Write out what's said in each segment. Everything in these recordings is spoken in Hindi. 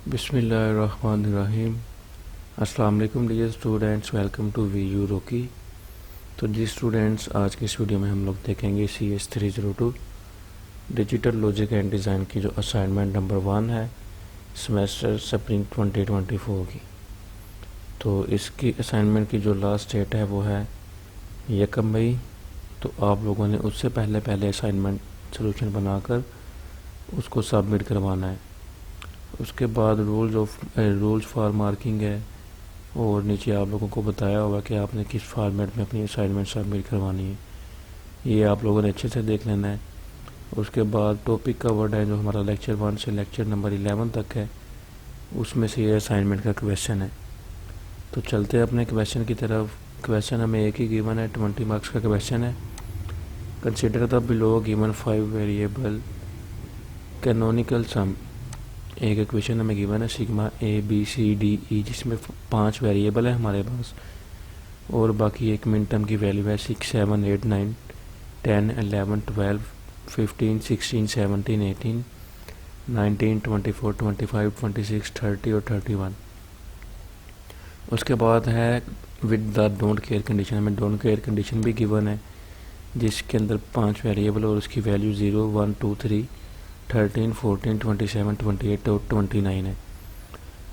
बिस्मिल्लाहिर्रहमानिर्रहीम। अस्सलाम वालेकुम dear students, welcome to V U Rocky. तो जी स्टूडेंट्स, आज की इस वीडियो में हम लोग देखेंगे CS302 digital logic and design की जो असाइनमेंट नंबर 1 है सेमेस्टर स्प्रिंग 2024 की। तो इसकी असाइनमेंट की जो लास्ट डेट है वो है 1 मई। तो आप लोगों ने उससे पहले असाइनमेंट सोल्यूशन बनाकर उसको सबमिट करवाना है। उसके बाद रूल्स फॉर मार्किंग है, और नीचे आप लोगों को बताया होगा कि आपने किस फॉर्मेट में अपनी असाइनमेंट सबमिट करवानी है। ये आप लोगों ने अच्छे से देख लेना है। उसके बाद टॉपिक कवर्ड है जो हमारा लेक्चर 1 से लेक्चर नंबर 11 तक है, उसमें से ये असाइनमेंट का क्वेश्चन है। तो चलते हैं अपने क्वेश्चन की तरफ। क्वेश्चन हमें एक ही गिवन है, 20 मार्क्स का क्वेश्चन है। Consider the below given 5 variable canonical sum. एक इक्वेशन हमें गिवन है सिग्मा ABCDE, जिसमें 5 वेरिएबल है हमारे पास, और बाकी एक मिन टर्म की वैल्यू है 6, 7, 8, 9, 10, 11, 12, 15, 16, 17, 18, 19, 24, 25, 26, 30 और 31। उसके बाद है with the don't care condition. हमें डोंट केयर कंडीशन भी गिवन है, जिसके अंदर 5 वेरिएबल और उसकी वैल्यू 0, 1, 2, 3, 13, 14, 27, 28 और 29 है।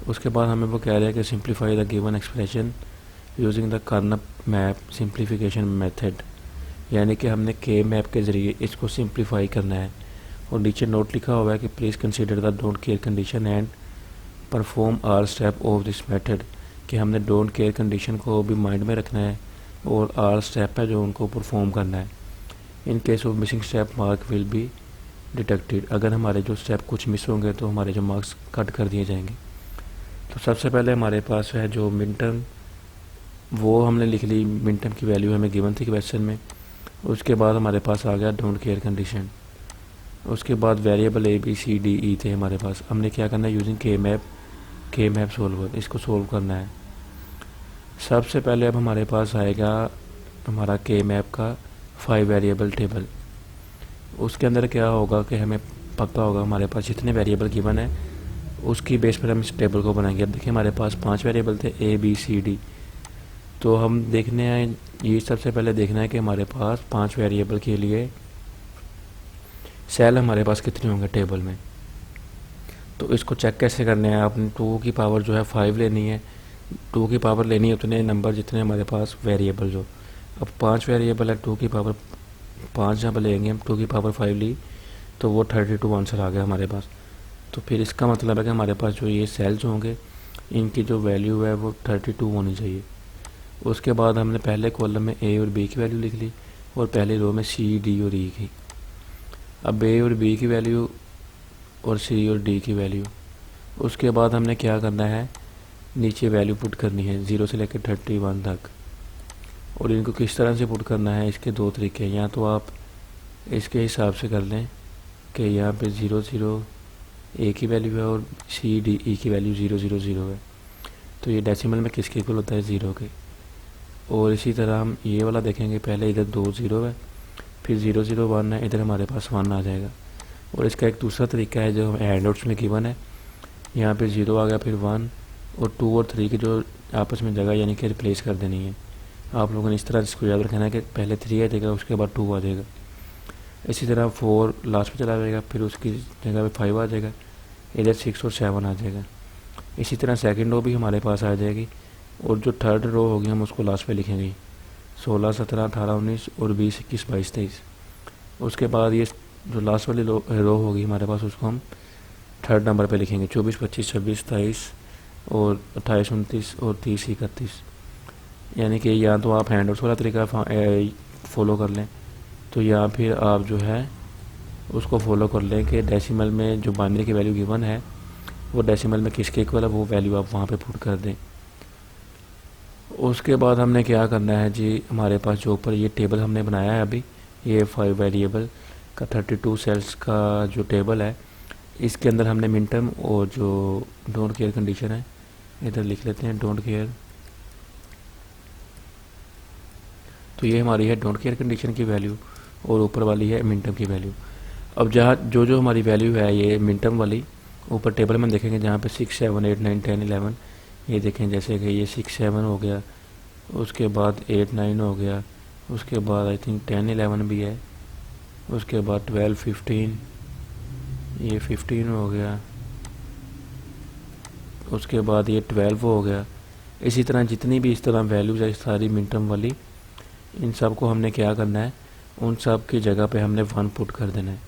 उसके बाद हमें वो कह रहा है कि simplify the given expression using the Karnaugh map simplification method, यानी कि हमने के मैप के ज़रिए इसको सिंप्लीफाई करना है। और नीचे नोट लिखा हुआ है कि please consider the don't care condition and perform our step of this method, कि हमने डोंट केयर कंडीशन को भी माइंड में रखना है और आर स्टेप है जो उनको परफॉर्म करना है। In case of missing step mark will be detected. अगर हमारे जो स्टेप कुछ मिस होंगे तो हमारे जो मार्क्स कट कर दिए जाएंगे। तो सबसे पहले हमारे पास है जो मिन टर्म, वो हमने लिख ली। मिन टर्म की वैल्यू हमें गिवन थी क्वेश्चन में। उसके बाद हमारे पास आ गया डोंट केयर कंडीशन। उसके बाद वेरिएबल ABCDE थे हमारे पास। हमने क्या करना है, यूजिंग के मैप सोल्वर इसको सोल्व करना है। सबसे पहले अब हमारे पास आएगा हमारा के मैप का 5 वेरिएबल टेबल। उसके अंदर क्या होगा कि हमें पता होगा हमारे पास जितने वेरिएबल गिवन है उसकी बेस पर हम इस टेबल को बनाएंगे। अब देखिए हमारे पास 5 वेरिएबल थे ABCD। तो हम देखने हैं, ये सबसे पहले देखना है कि हमारे पास 5 वेरिएबल के लिए सेल हमारे पास कितने होंगे टेबल में। तो इसको चेक कैसे करना है, आपने 2 की पावर जो है 5 लेनी है। 2 की पावर लेनी है उतने नंबर जितने हमारे पास वेरिएबल जो। अब 5 वेरिएबल है, 2 की पावर 5 जब लेंगे हम, 2 की पावर 5 ली तो वो 32 आंसर आ गया हमारे पास। तो फिर इसका मतलब है कि हमारे पास जो ये सेल्स होंगे इनकी जो वैल्यू है वो 32 होनी चाहिए। उसके बाद हमने पहले कॉलम में A और B की वैल्यू लिख ली, और पहले रो में C, D और E की। अब A और B की वैल्यू और C और D की वैल्यू। उसके बाद हमने क्या करना है, नीचे वैल्यू पुट करनी है 0 से लेकर 31 तक। और इनको किस तरह से पुट करना है, इसके 2 तरीके हैं। या तो आप इसके हिसाब से कर लें कि यहाँ पे 0, 0 A की वैल्यू है और C, D, E की वैल्यू 0, 0, 0 है। तो ये डेसिमल में किसके इक्वल होता है, 0 के। और इसी तरह हम ये वाला देखेंगे, पहले इधर 2 0 है, फिर 0, 0, 1 है, इधर हमारे पास 1 आ जाएगा। और इसका एक दूसरा तरीका है जो हैंडआउट्स में गिवन है, यहाँ पे 0 आ गया, फिर 1 और 2 और 3 की जो आपस में जगह यानी कि रिप्लेस कर देनी है। आप लोगों ने इस तरह इसको याद रखना है कि पहले 3 आ जाएगा, उसके बाद 2 आ जाएगा। इसी तरह 4 लास्ट में चला जाएगा, फिर उसकी जगह पे 5 आ जाएगा, इधर 6 और 7 आ जाएगा। इसी तरह सेकंड रो भी हमारे पास आ जाएगी, और जो थर्ड रो होगी हम उसको लास्ट पे लिखेंगे, 16, 17, 18, 19 और 20, 21, 22, 23। उसके बाद ये जो लास्ट वाली रो होगी हमारे पास उसको हम थर्ड नंबर पे लिखेंगे, 24, 25, 26, 23 और 28, 29 और 30, 31। यानी कि या तो आप हैंडआउट्स वाला तरीका फॉलो कर लें, तो या फिर आप जो है उसको फॉलो कर लें कि डेसिमल में जो बाइनरी की वैल्यू गिवन है वो डेसिमल में किसके इक्वल है वो वैल्यू आप वहाँ पे पुट कर दें। उसके बाद हमने क्या करना है जी, हमारे पास जो ऊपर ये टेबल हमने बनाया है अभी, ये 5 वेरिएबल का 32 सेल्स का जो टेबल है, इसके अंदर हमने मिन टर्म और जो डोंट केयर कंडीशन है इधर लिख लेते हैं, डोंट केयर। तो ये हमारी है डोंट केयर कंडीशन की वैल्यू, और ऊपर वाली है मिन टर्म की वैल्यू। अब जहाँ जो हमारी वैल्यू है ये मिन टर्म वाली ऊपर टेबल में देखेंगे जहाँ पे 6 7 8 9 10 11, ये देखें जैसे कि ये 6 7 हो गया, उसके बाद 8 9 हो गया, उसके बाद आई थिंक 10 11 भी है, उसके बाद 12 15, ये 15 हो गया, उसके बाद ये 12 हो गया। इसी तरह जितनी भी इस तरह वैल्यूज है सारी मिन टर्म वाली, इन सब को हमने क्या करना है, उन सब की जगह पे हमने 1 पुट कर देना है।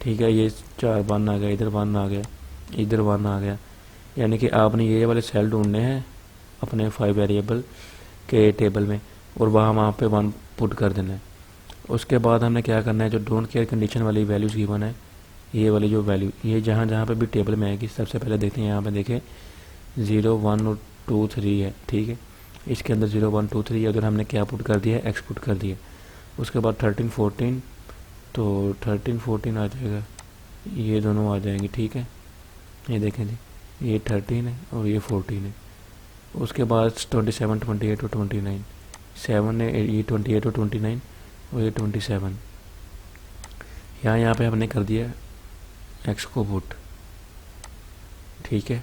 ठीक है, ये 4 1 आ गया, इधर 1 आ गया, इधर 1 आ गया, यानी कि आपने ये वाले सेल ढूंढने हैं अपने 5 वेरिएबल के टेबल में और वहाँ पे 1 पुट कर देना है। उसके बाद हमने क्या करना है, जो डोंट केयर कंडीशन वाली वैल्यूज गिवन है, ये वाली जो वैल्यू ये जहाँ जहाँ पे भी टेबल में आएगी, सबसे पहले देखते हैं यहाँ पे देखें 0 1 और 2 3 है। ठीक है, इसके अंदर 0 1 2 3 अगर हमने क्या पुट कर दिया है, एक्स पुट कर दिया। उसके बाद 13 14, तो 13 14 आ जाएगा, ये दोनों आ जाएंगे। ठीक है, ये देखें जी, ये 13 है और ये 14 है। उसके बाद 27 28 और 29, 7 है, ये 28 और 29 और ये 27। यहाँ पे हमने कर दिया एक्स को पुट। ठीक है,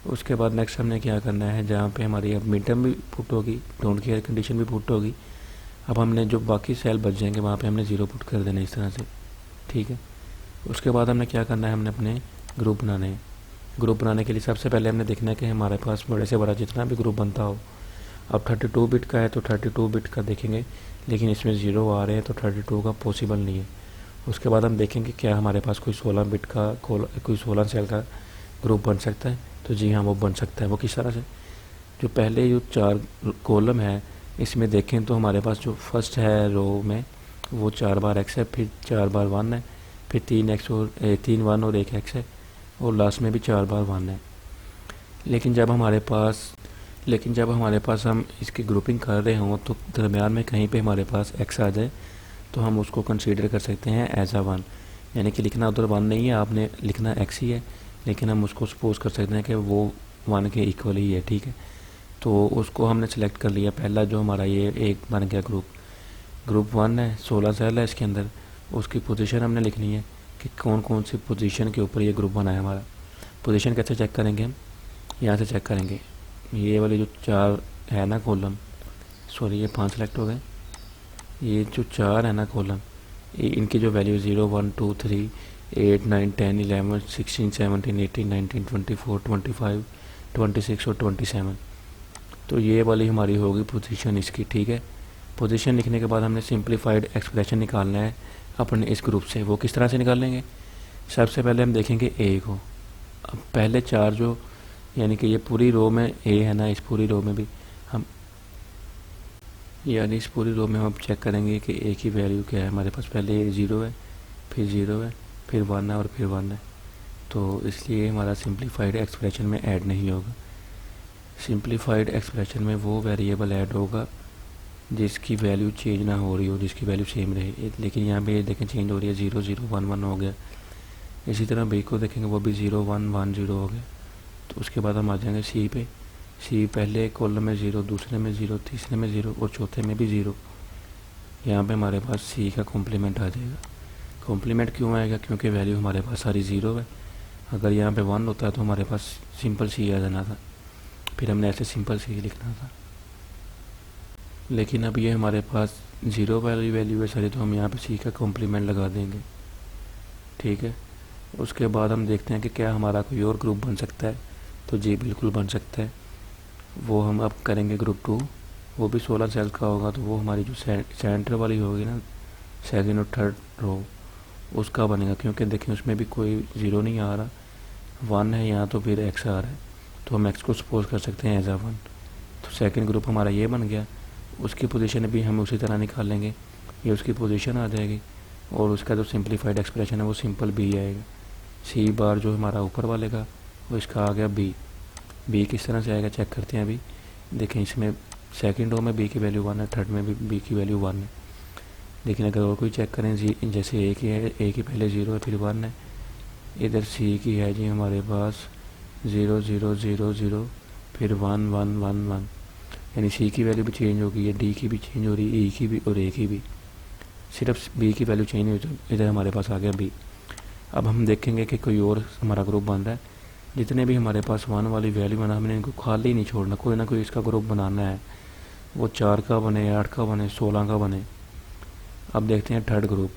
उसके बाद नेक्स्ट हमने क्या करना है, जहाँ पे हमारी अब मिड टर्म भी पुट होगी, डोंट केयर कंडीशन भी पुट होगी, अब हमने जो बाकी सेल बच जाएंगे वहाँ पे हमने 0 पुट कर देना इस तरह से। ठीक है, उसके बाद हमने क्या करना है, हमने अपने ग्रुप बनाने हैं। ग्रुप बनाने के लिए सबसे पहले हमने देखना है कि हमारे पास बड़े से बड़ा जितना भी ग्रुप बनता हो। अब 32 बिट का है तो 32 बिट का देखेंगे, लेकिन इसमें 0 आ रहे हैं तो 32 का पॉसिबल नहीं है। उसके बाद हम देखेंगे क्या हमारे पास कोई 16 बिट का कोई 16 सेल का ग्रुप बन सकता है, तो जी हाँ वो बन सकता है। वो किस तरह से, जो पहले जो 4 कॉलम है इसमें देखें तो हमारे पास जो फर्स्ट है रो में वो 4 बार एक्स है, फिर 4 बार 1 है, फिर 3 एक्स और 3 1 और 1 एक्स है, और लास्ट में भी 4 बार 1 है। लेकिन जब हमारे पास हम इसकी ग्रुपिंग कर रहे हों तो दरमियान में कहीं पे हमारे पास एक्स आ जाए तो हम उसको कंसीडर कर सकते हैं एज अ 1, यानी कि लिखना उधर 1 नहीं है, आपने लिखना एक्स ही है, लेकिन हम उसको सपोज कर सकते हैं कि वो 1 के इक्वल ही है। ठीक है, तो उसको हमने सेलेक्ट कर लिया। पहला जो हमारा ये एक बन गया ग्रुप 1 है, 16 सेल है इसके अंदर। उसकी पोजीशन हमने लिखनी है कि कौन कौन सी पोजीशन के ऊपर ये ग्रुप बना है हमारा। पोजीशन कैसे चेक करेंगे हम, यहाँ से चेक करेंगे, ये वाले जो 4 है ना कॉलम, सॉरी ये 5 सेलेक्ट हो गए, ये जो 4 है ना कॉलम, इनकी जो वैल्यू 0 1 2 3 8 9 10 11 16 17 18 19 24 25 26 और 27, तो ये वाली हमारी होगी पोजीशन इसकी। ठीक है, पोजीशन लिखने के बाद हमने सिंप्लीफाइड एक्सप्रेशन निकालना है अपने इस ग्रुप से। वो किस तरह से निकालेंगे, सबसे पहले हम देखेंगे ए को। अब पहले 4 जो यानी कि ये पूरी रो में ए है ना, इस पूरी रो में भी हम यानी इस पूरी रो में हम चेक करेंगे कि ए की वैल्यू क्या है हमारे पास। पहले 0 है, फिर 0 है, फिर 1 है और फिर 1 है, तो इसलिए हमारा सिंप्लीफाइड एक्सप्रेशन में ऐड नहीं होगा। सिंप्लीफाइड एक्सप्रेशन में वो वेरिएबल ऐड होगा जिसकी वैल्यू चेंज ना हो रही हो, जिसकी वैल्यू सेम रहे। लेकिन यहाँ पे देखें चेंज हो रही है, 0 0 1 1 हो गया। इसी तरह बी को देखेंगे, वो भी 0 1 1 0 हो गया। तो उसके बाद हम आ जाएंगे सी पे। सी पहले कॉलम में 0, दूसरे में 0, तीसरे में 0 और चौथे में भी 0। यहाँ पे हमारे पास सी का कॉम्प्लीमेंट आ जाएगा। कॉम्प्लीमेंट क्यों आएगा, क्योंकि वैल्यू हमारे पास सारी 0 है। अगर यहाँ पे 1 होता है तो हमारे पास सिंपल सी आ जाना था, फिर हमने ऐसे सिंपल सी लिखना था। लेकिन अब ये हमारे पास 0 वाली वैल्यू है सारी, तो हम यहाँ पे सी का कॉम्प्लीमेंट लगा देंगे। ठीक है, उसके बाद हम देखते हैं कि क्या हमारा कोई और ग्रुप बन सकता है, तो जी बिल्कुल बन सकता है। वो हम अब करेंगे ग्रुप 2, वो भी 16 सेल का होगा। तो वो हमारी जो सेंटर वाली होगी ना, सेकंड और थर्ड रो, उसका बनेगा। क्योंकि देखिए उसमें भी कोई 0 नहीं आ रहा, 1 है यहाँ, तो फिर एक्स आ रहा है, तो हम एक्स को सपोज कर सकते हैं एज अ 1। तो सेकंड ग्रुप हमारा ये बन गया। उसकी पोजीशन भी हम उसी तरह निकाल लेंगे, ये उसकी पोजीशन आ जाएगी, और उसका जो सिंप्लीफाइड एक्सप्रेशन है वो सिंपल बी आएगा। सी बार जो हमारा ऊपर वाले का, वो इसका आ गया बी। बी किस तरह से आएगा चेक करते हैं अभी। देखें इसमें सेकंड रो में बी की वैल्यू 1 है, थर्ड में भी बी की वैल्यू 1 है। लेकिन अगर और कोई चेक करें जी, जैसे ए की है, ए की पहले 0 है फिर 1 है। इधर सी की है जी हमारे पास 0 0 0 0 फिर 1 1 1 1, यानी सी की वैल्यू भी चेंज हो गई है, डी की भी चेंज हो रही है, ई की भी और ए की भी। सिर्फ बी की वैल्यू चेंज हुई तो इधर हमारे पास आ गया बी। अब हम देखेंगे कि कोई और हमारा ग्रुप बन रहा है, जितने भी हमारे पास 1 वाली वैल्यू बना, हमने इनको खाली नहीं छोड़ना, कोई ना कोई इसका ग्रुप बनाना है, वो 4 का बने, 8 का बने, 16 का बने। अब देखते हैं थर्ड ग्रुप,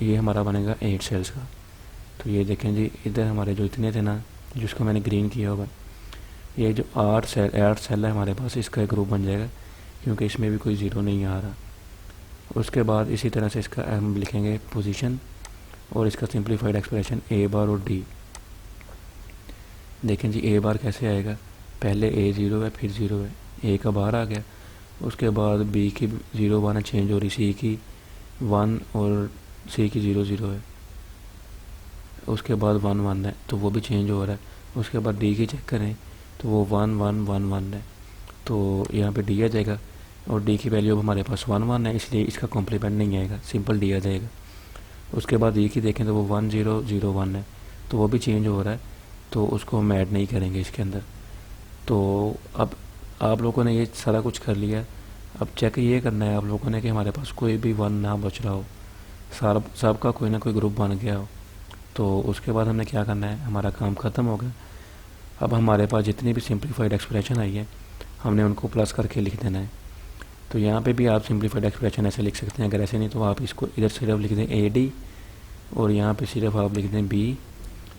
ये हमारा बनेगा 8 सेल्स का। तो ये देखें जी, इधर हमारे जो इतने थे ना, जिसको मैंने ग्रीन किया हुआ, ये जो 8 सेल है हमारे पास, इसका एक ग्रुप बन जाएगा, क्योंकि इसमें भी कोई ज़ीरो नहीं आ रहा। उसके बाद इसी तरह से इसका हम लिखेंगे पोजीशन और इसका सिंप्लीफाइड एक्सप्रेशन ए बार और डी। देखें जी, ए बार कैसे आएगा, पहले ए ज़ीरो है, फिर ज़ीरो है, ए का बाहर आ गया, उसके बाद बी की 0 1 चेंज हो रही, सी की 1 और सी की 0 0 है, उसके बाद 1 1 है तो वो भी चेंज हो रहा है। उसके बाद डी की चेक करें तो वो 1 1 1 1 है, तो यहाँ पे डी आ जाएगा, और डी की वैल्यू अब हमारे पास 1 1 है, इसलिए इसका कॉम्प्लीमेंट नहीं आएगा, सिंपल डी आ जाएगा। उसके बाद ई की देखें तो वो 1 0 0 1 है, तो वो भी चेंज हो रहा है, तो उसको हम ऐड नहीं करेंगे इसके अंदर। तो अब आप लोगों ने ये सारा कुछ कर लिया, अब चेक ये करना है आप लोगों ने कि हमारे पास कोई भी 1 ना बच रहा हो, सबका कोई ना कोई ग्रुप बन गया हो। तो उसके बाद हमने क्या करना है, हमारा काम ख़त्म हो गया। अब हमारे पास जितनी भी सिंप्लीफाइड एक्सप्रेशन आई है, हमने उनको प्लस करके लिख देना है। तो यहाँ पे भी आप सिंप्लीफाइड एक्सप्रेशन ऐसे लिख सकते हैं, अगर ऐसे नहीं तो आप इसको इधर सिर्फ लिख दें ए डी, और यहाँ पे सिर्फ आप लिख दें बी,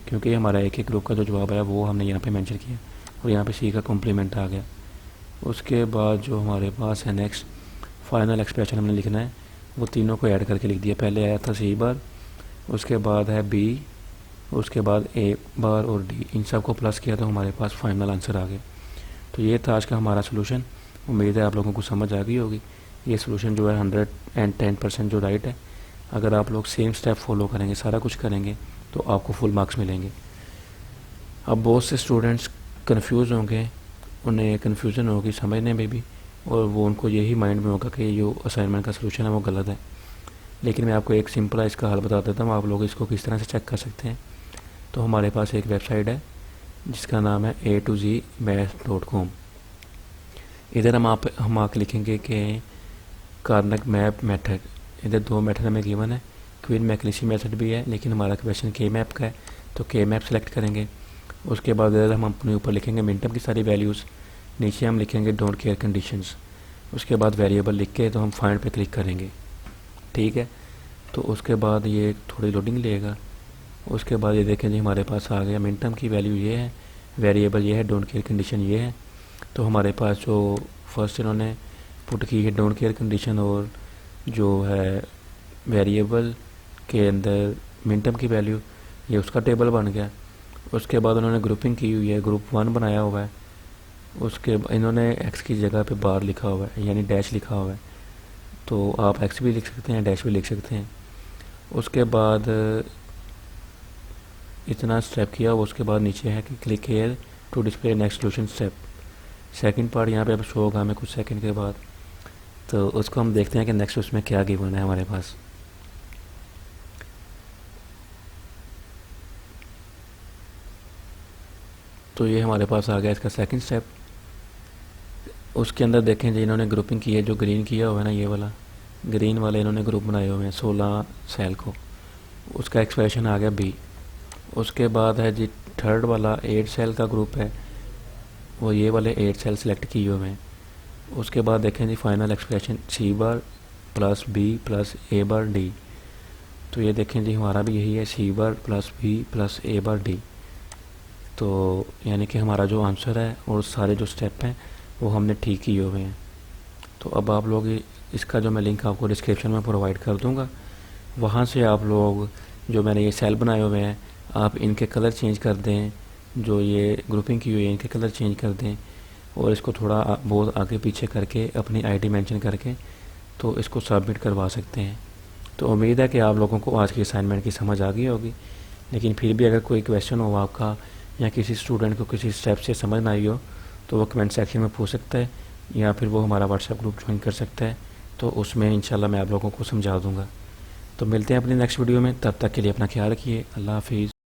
क्योंकि हमारा एक एक ग्रुप का जो जवाब है वो हमने यहाँ पे मेंशन किया, और यहाँ पे सी का कॉम्प्लीमेंट आ गया। उसके बाद जो हमारे पास है नेक्स्ट फाइनल एक्सप्रेशन हमने लिखना है, वो तीनों को ऐड करके लिख दिया। पहले आया था सी बार, उसके बाद है बी, उसके बाद ए बार और डी, इन सब को प्लस किया तो हमारे पास फाइनल आंसर आ गया। तो ये था आज का हमारा सोल्यूशन। उम्मीद है आप लोगों को समझ आ गई होगी। ये सोल्यूशन जो है 110% जो राइट है। अगर आप लोग सेम स्टेप फॉलो करेंगे, सारा कुछ करेंगे, तो आपको फुल मार्क्स मिलेंगे। अब बहुत से स्टूडेंट्स कंफ्यूज होंगे, उन्हें कन्फ्यूज़न होगी समझने में भी, और वो उनको यही माइंड में होगा कि जो असाइनमेंट का सोल्यूशन है वो गलत है। लेकिन मैं आपको एक सिंपल इसका हल बता देता हूँ, आप लोग इसको किस तरह से चेक कर सकते हैं। तो हमारे पास एक वेबसाइट है जिसका नाम है a2zmath.com। इधर हम आके लिखेंगे कि कार्नग मैप मेथड, इधर 2 मेथड हमें गिवन है, क्वीन मैकलिसी मेथड भी है, लेकिन हमारा क्वेश्चन के मैप का है, तो के मैप सेलेक्ट करेंगे। उसके बाद इधर हम अपने ऊपर लिखेंगे मिनटम की सारी वैल्यूज़, नीचे हम लिखेंगे डोंट केयर कंडीशंस, उसके बाद वेरिएबल लिख के तो हम फाइंड पे क्लिक करेंगे। ठीक है, तो उसके बाद ये थोड़ी लोडिंग लेगा। उसके बाद ये देखें जी, हमारे पास आ गया मिनटम की वैल्यू ये है, वेरिएबल ये है, डोंट केयर कंडीशन ये है। तो हमारे पास जो फर्स्ट इन्होंने पुट की है डोंट केयर कंडीशन, और जो है वेरिएबल के अंदर मिनटम की वैल्यू, ये उसका टेबल बन गया। उसके बाद उन्होंने ग्रुपिंग की हुई है, ग्रुप 1 बनाया हुआ है। उसके इन्होंने एक्स की जगह पे बार लिखा हुआ है, यानी डैश लिखा हुआ है, तो आप एक्स भी लिख सकते हैं, डैश भी लिख सकते हैं। उसके बाद इतना स्टेप किया, उसके बाद नीचे है कि click here to display next solution step. Second part यहाँ पे अब शो होगा हमें कुछ सेकंड के बाद, तो उसको हम देखते हैं कि नेक्स्ट उसमें क्या गिवन है हमारे पास। तो ये हमारे पास आ गया इसका सेकंड स्टेप। उसके अंदर देखें जी, इन्होंने ग्रुपिंग की है, जो ग्रीन किया हुआ है ना, ये वाला ग्रीन वाले इन्होंने ग्रुप बनाए हुए हैं 16 सेल को, उसका एक्सप्रेशन आ गया बी। उसके बाद है जी थर्ड वाला 8 सेल का ग्रुप है, वो ये वाले 8 सेल सेलेक्ट किए हुए हैं। उसके बाद देखें जी फाइनल एक्सप्रेशन सी बार प्लस बी प्लस ए बार डी, तो ये देखें जी हमारा भी यही है, सी बार प्लस बी प्लस ए बार डी। तो यानी कि हमारा जो आंसर है और सारे जो स्टेप हैं वो हमने ठीक किए हुए हैं। तो अब आप लोग इसका जो मैं लिंक आपको डिस्क्रिप्शन में प्रोवाइड कर दूंगा, वहाँ से आप लोग जो मैंने ये सेल बनाए हुए हैं, आप इनके कलर चेंज कर दें, जो ये ग्रुपिंग की हुई है इनके कलर चेंज कर दें, और इसको थोड़ा बहुत आगे पीछे करके अपनी आईडी मेंशन करके तो इसको सबमिट करवा सकते हैं। तो उम्मीद है कि आप लोगों को आज की असाइनमेंट की समझ आ गई होगी। लेकिन फिर भी अगर कोई क्वेश्चन हो आपका, या किसी स्टूडेंट को किसी स्टेप से समझ ना आई हो, तो वो कमेंट सेक्शन में पूछ सकता है, या फिर वो हमारा व्हाट्सएप ग्रुप ज्वाइन कर सकता है, तो उसमें इंशाल्लाह मैं आप लोगों को समझा दूँगा। तो मिलते हैं अपनी नेक्स्ट वीडियो में, तब तक के लिए अपना ख्याल रखिए। अल्लाह हाफिज़।